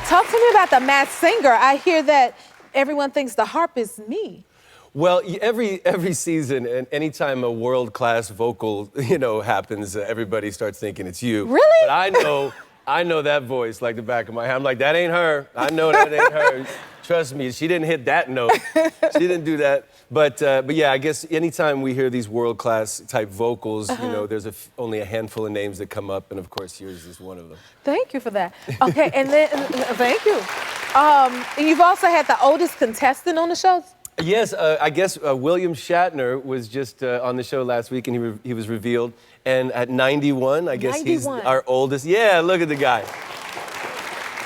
Talk to me about the Masked Singer. I hear that everyone thinks the harp is me. Well, every season, and anytime a world-class vocal, happens, everybody starts thinking it's you. Really? But I know that voice like the back of my hand. I'm like, that ain't her. I know that ain't her. Trust me, she didn't hit that note. She didn't do that. But yeah, I guess anytime we hear these world-class type vocals, there's only a handful of names that come up, and of course yours is one of them. Thank you for that. Okay, and then, thank you. And you've also had the oldest contestant on the show? Yes, I guess William Shatner was just on the show last week, and he was revealed. And at 91, I guess 91. He's our oldest. Yeah, look at the guy.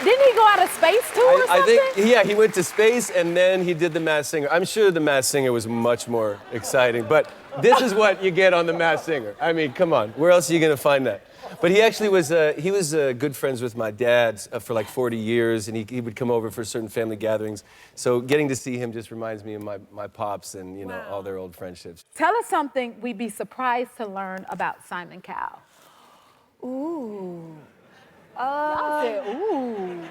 Didn't he go out of space too or something? I think, yeah, he went to space and then he did The Masked Singer. I'm sure The Masked Singer was much more exciting, but this is what you get on The Masked Singer. I mean, come on, where else are you gonna find that? But he actually was, good friends with my dad for like 40 years, and he would come over for certain family gatherings. So getting to see him just reminds me of my pops and, wow, all their old friendships. Tell us something we'd be surprised to learn about Simon Cowell. Ooh. I said, ooh.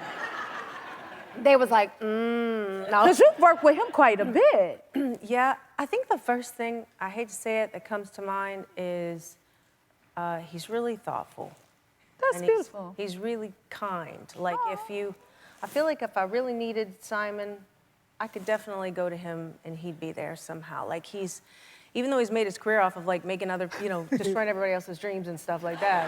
They was like, no. Because you've worked with him quite a bit. Yeah, I think the first thing, I hate to say it, that comes to mind is he's really thoughtful. That's beautiful. He's really kind. Like I feel like if I really needed Simon, I could definitely go to him and he'd be there somehow. Like even though he's made his career off of like making other, destroying everybody else's dreams and stuff like that,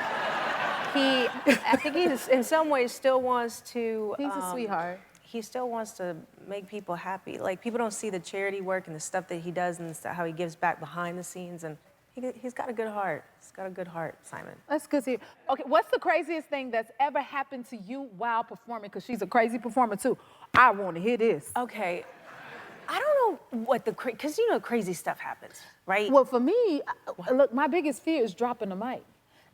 I think he in some ways still wants to. He's a sweetheart. He still wants to make people happy. Like people don't see the charity work and the stuff that he does and how he gives back behind the scenes, and he's got a good heart. He's got a good heart, Simon. That's good to hear. Okay, what's the craziest thing that's ever happened to you while performing? Because she's a crazy performer too. I want to hear this. Okay, I don't know what because crazy stuff happens, right? Well, for me, look, my biggest fear is dropping the mic.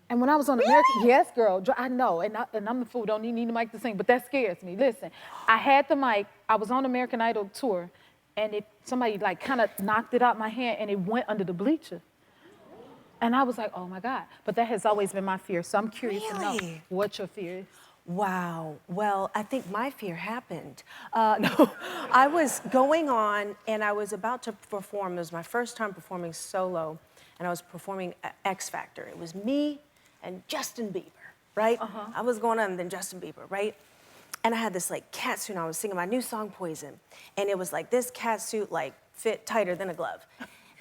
And when I was on American, yes, girl, I know, and I'm the fool, don't need the mic to sing, but that scares me. Listen, I had the mic, I was on American Idol tour, and somebody like kind of knocked it out my hand and it went under the bleacher. And I was like, oh my God. But that has always been my fear, so I'm curious to know what your fear is. Wow. Well, I think my fear happened. No, I was going on and I was about to perform. It was my first time performing solo, and I was performing X Factor. It was me and Justin Bieber, right? I was going on, and then Justin Bieber, right? And I had this like cat suit, and I was singing my new song, Poison. And it was like this cat suit like fit tighter than a glove.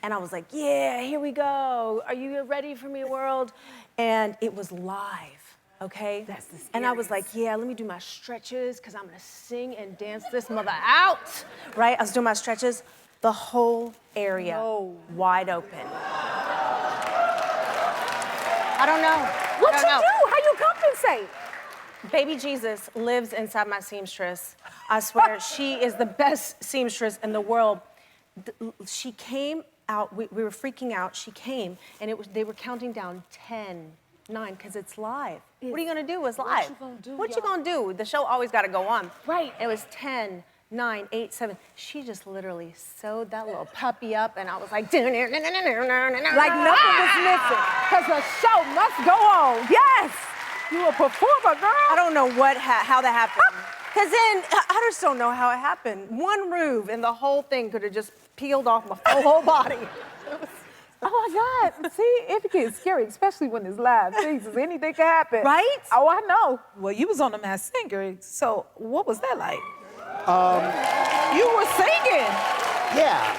And I was like, yeah, here we go. Are you ready for me, world? And it was live, okay? That's the scariest. And I was like, yeah, let me do my stretches, because I'm gonna sing and dance this mother out, right? I was doing my stretches. The whole area wide open. I don't know. What you do? How you compensate? Baby Jesus lives inside my seamstress. I swear, she is the best seamstress in the world. She came out, we were freaking out. She came, and they were counting down 10, 9, because it's live. What are you gonna do? It's live. What you gonna do? The show always gotta go on. Right. It was 10, 9, 8, 7. She just literally sewed that little puppy up, and I was like, like nothing was missing, because the show must go on. Yes, you a performer, girl. I don't know how that happened. Because then, I just don't know how it happened. One move, and the whole thing could have just peeled off my whole body. Oh my God, see, it gets scary, especially when it's live. Jesus, anything can happen. Right? Oh, I know. Well, you was on The Masked Singer, so what was that like? You were singing. Yeah.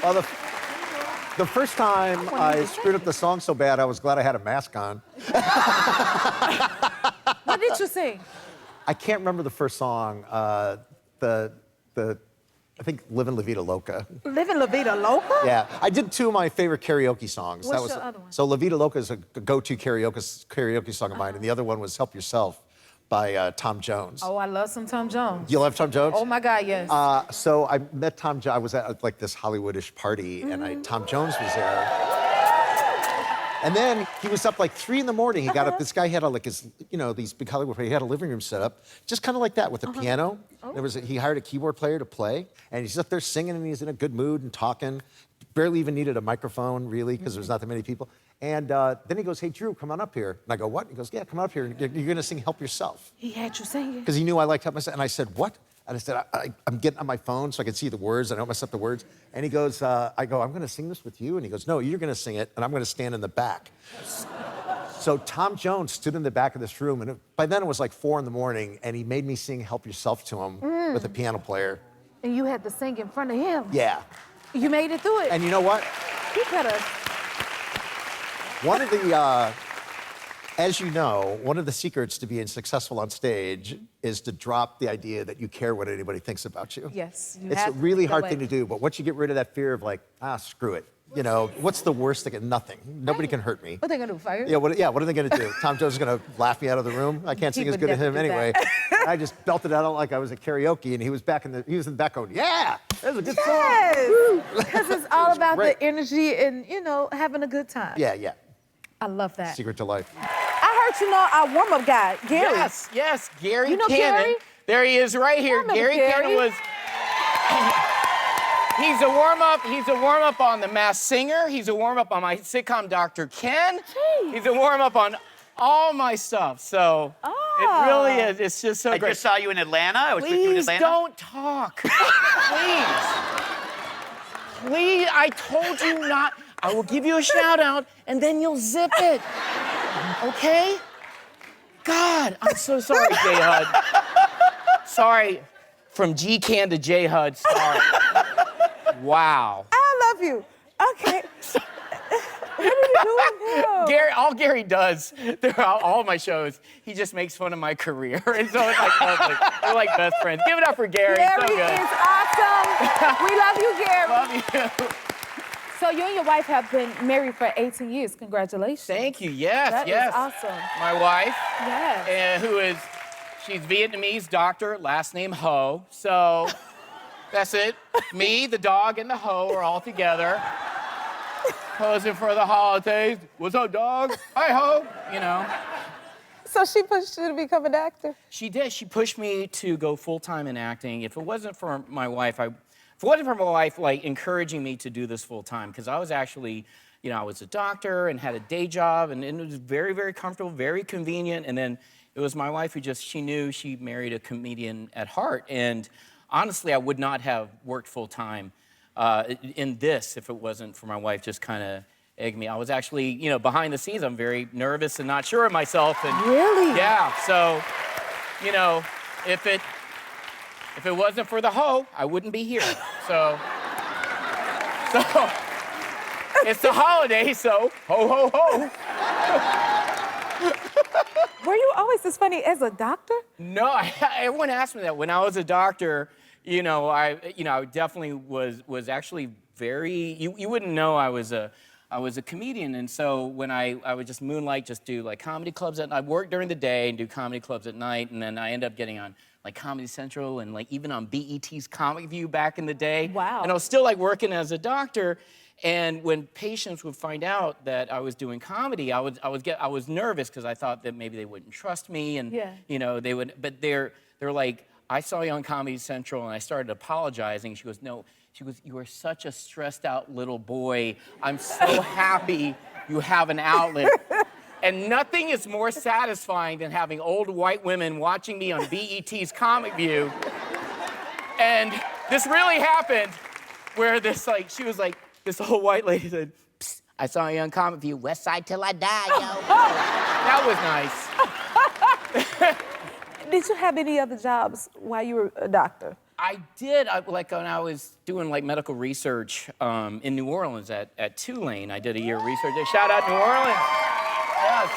Well, the first time I screwed up the song so bad, I was glad I had a mask on. What did you sing? I can't remember the first song. I think "Livin' La Vida Loca." Livin' La Vida Loca? Yeah, I did two of my favorite karaoke songs. What's your other one? So "La Vida Loca" is a go-to karaoke song of mine, and the other one was "Help Yourself" by Tom Jones. Oh, I love some Tom Jones. You love Tom Jones? Oh my God, yes. So I met Tom Jones. I was at like this Hollywoodish party, and Tom Jones was there. And then he was up like 3 in the morning. He got up. This guy had like his, these big Hollywood. He had a living room set up, just kind of like that with a piano. He hired a keyboard player to play, and he's up there singing, and he's in a good mood and talking. Barely even needed a microphone, really, because there's not that many people. And then he goes, hey, Drew, come on up here. And I go, what? He goes, yeah, come on up here. You're going to sing Help Yourself. He had you singing. Because he knew I liked Help Myself. And I said, what? And I said, I'm getting on my phone so I can see the words. I don't mess up the words. And he goes, I go, I'm going to sing this with you. And he goes, no, you're going to sing it, and I'm going to stand in the back. So Tom Jones stood in the back of this room, and by then it was like 4 in the morning, and he made me sing Help Yourself to him with a piano player. And you had to sing in front of him. Yeah. You made it through it. And you know what? You could have. One of the, as you know, one of the secrets to being successful on stage is to drop the idea that you care what anybody thinks about you. Yes. It's a really hard thing to do, but once you get rid of that fear of like, screw it. You know, what's the worst thing? Nothing. Nobody can hurt me. What are they gonna do, fire? Yeah, what are they gonna do? Tom Jones is gonna laugh me out of the room? I can't sing as good as him anyway. I just belted it out like I was at karaoke, and he was in the back going, yeah, that was a good song. Because it's all about great. the energy and, you know, having a good time. Yeah. I love that. Secret to life. I heard you know our warm-up guy, Gary. Yes, Gary You know Cannon. Carey? There he is right here. Gary Cannon was. He's a warm-up on The Masked Singer. He's a warm-up on my sitcom Dr. Ken. Jeez. He's a warm-up on all my stuff. So it really is. It's just so I great. just saw you in Atlanta. I was with you in Please Atlanta. don't talk. Please, I told you not. I will give you a shout out and then you'll zip it. Okay? God, I'm so sorry, JHud. Sorry. From G-Can to JHud, sorry. Wow. I love you. Okay. What are you doing now? All Gary does, all my shows, he just makes fun of my career. And so it's like lovely. We're like best friends. Give it up for Gary. Gary So good. is awesome. We love you, Gary. Love you. So you and your wife have been married for 18 years. Congratulations. Thank you. Yes, That yes. is awesome. My wife, Yes. she's Vietnamese doctor, last name Ho. So that's it. Me, the dog, and the Ho are all together. Posing for the holidays. What's up, dog? Hi, Ho. You know. So she pushed you to become an actor? She did. She pushed me to go full-time in acting. If it wasn't for my wife, like encouraging me to do this full-time, because I was actually, you know, I was a doctor and had a day job, and it was very, very comfortable, very convenient. And then it was my wife who she knew she married a comedian at heart. And honestly, I would not have worked full-time in this if it wasn't for my wife just kind of egged me. I was actually, you know, behind the scenes, I'm very nervous and not sure of myself. And Really? yeah, so, you know, if it wasn't for the Ho, I wouldn't be here. So it's the holiday, so ho, ho, ho. Were you always this funny as a doctor? No, everyone asked me that. When I was a doctor, you know, I definitely was actually very, you wouldn't know I was a comedian. And so when I would just moonlight, just do like comedy clubs at night. I'd work during the day and do comedy clubs at night. And then I end up getting on like Comedy Central and like even on BET's Comic View back in the day. Wow. And I was still like working as a doctor. And when patients would find out that I was doing comedy, I was nervous because I thought that maybe they wouldn't trust me, and you know they would. But they're like, I saw you on Comedy Central, and I started apologizing. She goes, no. She goes, you are such a stressed out little boy. I'm so happy you have an outlet. And nothing is more satisfying than having old white women watching me on BET's Comic View. And this really happened, where this this old white lady said, psst, I saw you on Comic View, West Side Till I Die, yo. That was nice. Did you have any other jobs while you were a doctor? I did, like when I was doing like medical research in New Orleans at Tulane. I did a year of research. Shout out New Orleans. Yes.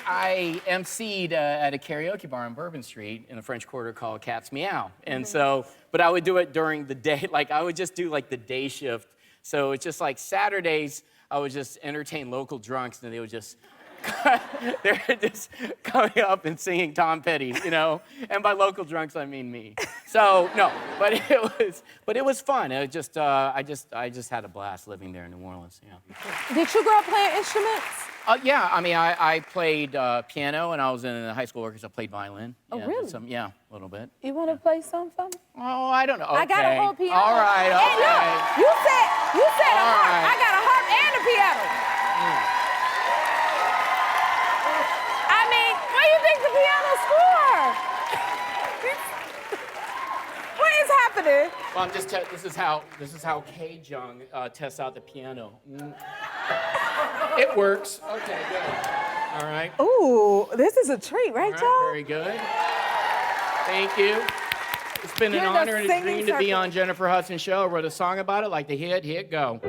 I emceed at a karaoke bar on Bourbon Street in the French Quarter called Cat's Meow. And so, but I would do it during the day. Like I would just do like the day shift. So it's just like Saturdays, I would just entertain local drunks, and they would just, they're just coming up and singing Tom Petty, you know? And by local drunks, I mean me. So, no, but it was fun. I just had a blast living there in New Orleans, yeah. Did you grow up playing instruments? Yeah, I mean, I played piano, and I was in the high school orchestra. I played violin. Oh, yeah, really? Yeah, a little bit. You want to play some for me? Oh, I don't know. Okay. I got a whole piano. All right, Hey, look, you said a harp. right. I got a harp and a piano. score? What is happening? Well, I'm just this is how Ken Jeong tests out the piano. It works. Okay, good. All right. Ooh, this is a treat, right, All y'all? right, very good. Thank you. It's been an You're the honor and a singing dream to be circle. on Jennifer Hudson Show. I wrote a song about it, like the hit, go.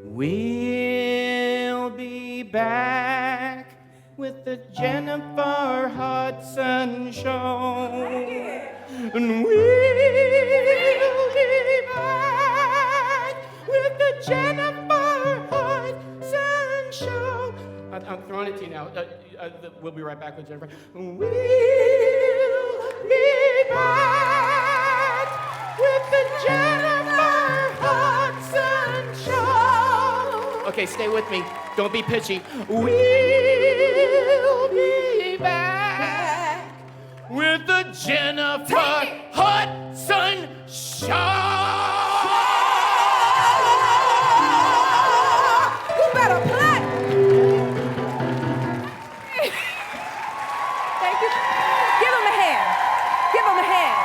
We'll be back with the Jennifer Hudson Show. And we'll be back with the Jennifer Hudson Show. I'm throwing it to you now. We'll be right back with Jennifer. We'll be back with the Jennifer Hudson Show. Okay, stay with me. Don't be pitchy. We'll be back with the Jennifer Hudson Show. You better play. Thank you. Give him a hand. Give him a hand.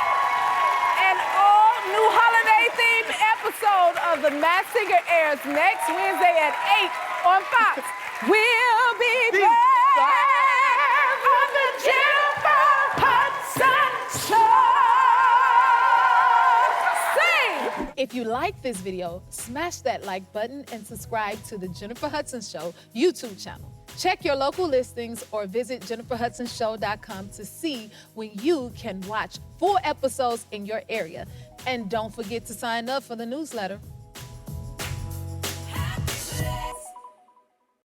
An all-new holiday-themed episode of The Masked Singer airs next Wednesday at 8 on Fox. We'll be back on the Jennifer Hudson Show. Sing! If you like this video, smash that like button and subscribe to the Jennifer Hudson Show YouTube channel. Check your local listings or visit jenniferhudsonshow.com to see when you can watch full episodes in your area. And don't forget to sign up for the newsletter.